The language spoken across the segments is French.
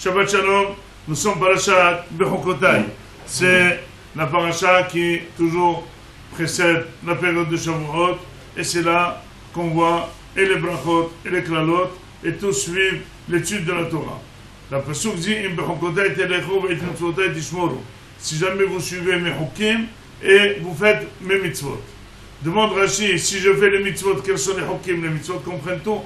Shabbat Shalom, nous sommes parashat Bechokotai. C'est la paracha qui toujours précède la période de Shavuot, et c'est là qu'on voit et les brachot et les klalot, et tous suivent l'étude de la Torah. La pasuk dit Im Bechokotai telecho ve'it mitzvotai tishmoru. Si jamais vous suivez mes hukim et vous faites mes mitzvot. Demande Rashi, si je fais les mitzvot, quels sont les hukim? Les mitzvot comprennent tout,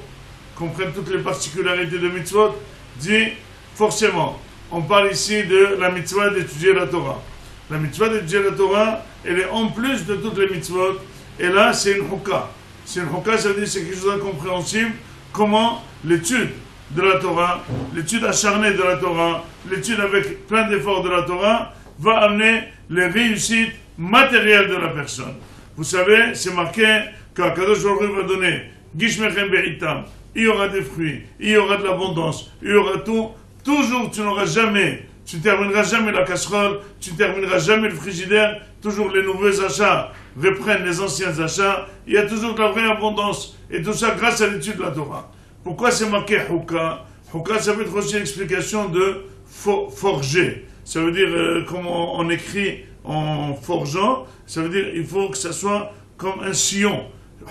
comprennent toutes les particularités de mitzvot. Dit forcément, on parle ici de la mitzvah d'étudier la Torah. La mitzvah d'étudier la Torah, elle est en plus de toutes les mitzvot, et là c'est une hukka. C'est une hukka, ça veut dire que c'est quelque chose d'incompréhensible, comment l'étude de la Torah, l'étude acharnée de la Torah, l'étude avec plein d'efforts de la Torah, va amener les réussites matérielles de la personne. Vous savez, c'est marqué qu'Akadosh Baruch Hu va donner Gishmechem Be'itam. Il y aura des fruits, il y aura de l'abondance, il y aura tout. Toujours, tu n'auras jamais, tu ne termineras jamais la casserole, tu ne termineras jamais le frigidaire. Toujours les nouveaux achats reprennent les anciens achats. Il y a toujours de la vraie abondance. Et tout ça grâce à l'étude de la Torah. Pourquoi c'est marqué Hukka? Hukka, ça veut être aussi l'explication de forger. Ça veut dire, comment on écrit en forgeant, ça veut dire il faut que ça soit comme un sillon.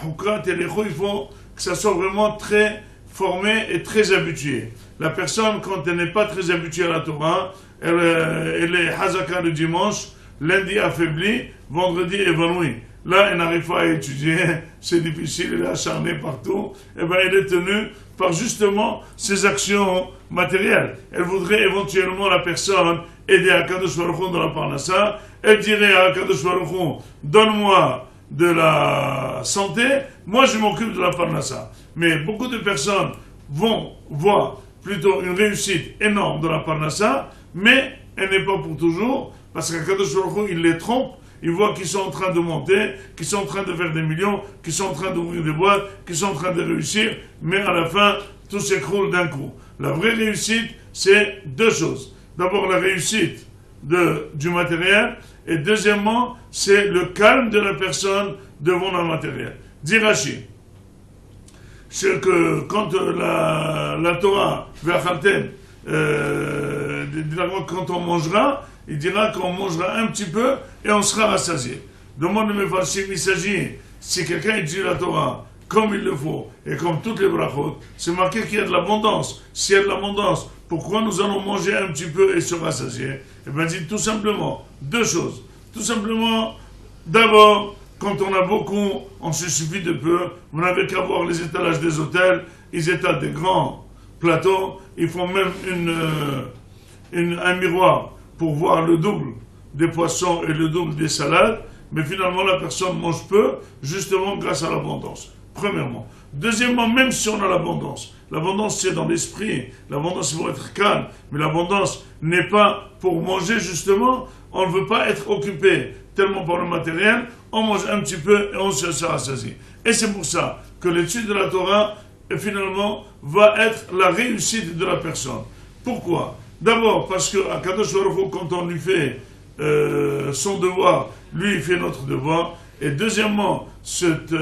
Hukka, Telecho, il faut que ça soit vraiment très formé et très habitué. La personne, quand elle n'est pas très habituée à la Torah, elle est hazaka le dimanche, lundi affaibli, vendredi évanoui. Là, elle n'arrive pas à étudier, c'est difficile, elle est acharnée partout. Et bien, elle est tenue par justement ses actions matérielles. Elle voudrait éventuellement, la personne, aider Akadosh Baruch Hu dans la parnassa. Elle dirait à Akadosh Baruch Hu, donne-moi de la santé, moi je m'occupe de la parnassa. Mais beaucoup de personnes vont voir plutôt une réussite énorme de la parnassa, mais elle n'est pas pour toujours, parce qu'Akadosh Baruch Hu, il les trompe. Ils voient qu'ils sont en train de monter, qu'ils sont en train de faire des millions, qu'ils sont en train d'ouvrir des boîtes, qu'ils sont en train de réussir, mais à la fin, tout s'écroule d'un coup. La vraie réussite, c'est deux choses. D'abord, la réussite du matériel, et deuxièmement, c'est le calme de la personne devant le matériel. Dit Rashi, c'est que quand la Torah, quand on mangera, il dira qu'on mangera un petit peu et on sera rassasié. Demande mes farshim, il s'agit, si quelqu'un étudie la Torah comme il le faut et comme toutes les brachot, c'est marqué qu'il y a de l'abondance. S'il y a de l'abondance, pourquoi nous allons manger un petit peu et se rassasier? Eh bien, dit tout simplement deux choses. Tout simplement, d'abord, quand on a beaucoup, on se suffit de peu. Vous n'avez qu'à voir les étalages des hôtels, ils étalent des grands plateaux, ils font même un miroir pour voir le double des poissons et le double des salades, mais finalement la personne mange peu, justement grâce à l'abondance. Premièrement. Deuxièmement, même si on a l'abondance c'est dans l'esprit, l'abondance c'est pour être calme, mais l'abondance n'est pas pour manger justement, on ne veut pas être occupé tellement par le matériel, on mange un petit peu et on se rassasie. Et c'est pour ça que l'étude de la Torah, finalement, va être la réussite de la personne. Pourquoi? D'abord, parce que Akadosh Baruch Hu, quand on lui fait son devoir, lui il fait notre devoir. Et deuxièmement, cette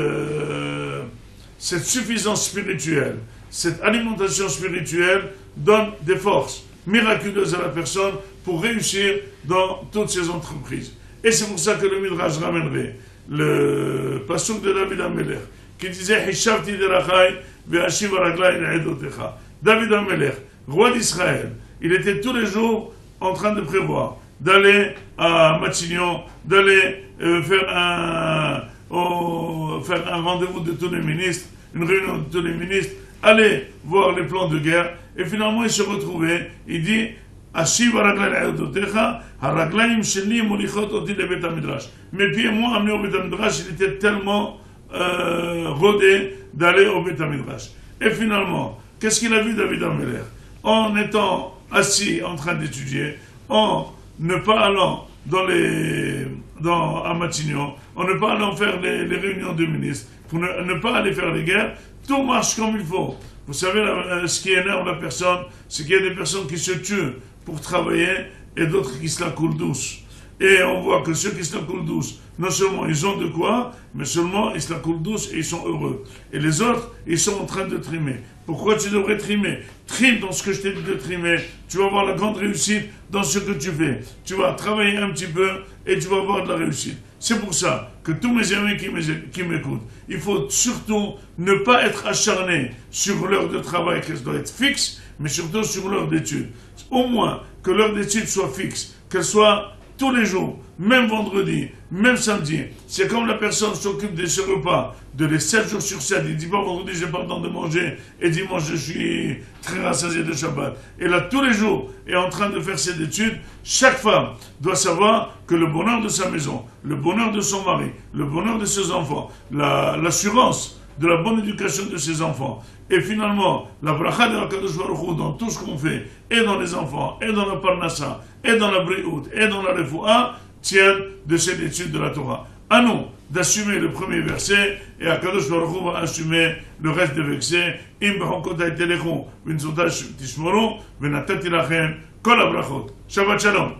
suffisance spirituelle, cette alimentation spirituelle donne des forces miraculeuses à la personne pour réussir dans toutes ses entreprises. Et c'est pour ça que le Midrash ramènerait le pasuk de David HaMelech, qui disait Hishavti derachai ve'ashiv raglai le'edotecha. David HaMelech, roi d'Israël, il était tous les jours en train de prévoir d'aller à Matignon, d'aller faire un rendez-vous de tous les ministres, une réunion de tous les ministres, aller voir les plans de guerre, et finalement il se retrouvait, il dit Ashiv haraglaim le'edotecha, haraglaim sheli molichot oti lebet hamidrash. Mes pieds m'ont amené au bet hamidrash, il était tellement rodé d'aller au bet hamidrash. Et finalement, qu'est-ce qu'il a vu David HaMelech? En étant assis en train d'étudier, en ne pas allant à Matignon, en ne pas allant faire les réunions de ministres, pour ne pas aller faire les guerres, tout marche comme il faut. Vous savez, ce qui énerve la personne, c'est qu'il y a des personnes qui se tuent pour travailler et d'autres qui se la coulent douce. Et on voit que ceux qui se la coulent douce non seulement ils ont de quoi, mais seulement ils se la coulent douce et ils sont heureux. Et les autres, ils sont en train de trimer. Pourquoi tu devrais trimer? Trime dans ce que je t'ai dit de trimer. Tu vas avoir la grande réussite dans ce que tu fais. Tu vas travailler un petit peu et tu vas avoir de la réussite. C'est pour ça que tous mes amis qui m'écoutent, il faut surtout ne pas être acharné sur l'heure de travail, qu'elle doit être fixe, mais surtout sur l'heure d'étude. Au moins que l'heure d'étude soit fixe, qu'elle soit tous les jours, même vendredi, même samedi. C'est comme la personne s'occupe de ses repas, de les 7 jours sur 7. Il dit pas vendredi, j'ai pas le temps de manger, et dimanche, je suis très rassasié de Shabbat. Et là, tous les jours, est en train de faire ses études. Chaque femme doit savoir que le bonheur de sa maison, le bonheur de son mari, le bonheur de ses enfants, l'assurance de la bonne éducation de ses enfants, et finalement, la bracha de HaKadosh Baruch Hu dans tout ce qu'on fait, et dans les enfants, et dans la parnassa, et dans la briout, et dans la refoua, tiennent de cette étude de la Torah. À nous d'assumer le premier verset, et HaKadosh Baruch Hu va assumer le reste des versets. Im b'chokotai telechu, v'nzotai tishmoru, v'natati lachem kol habrachot. Shabbat shalom.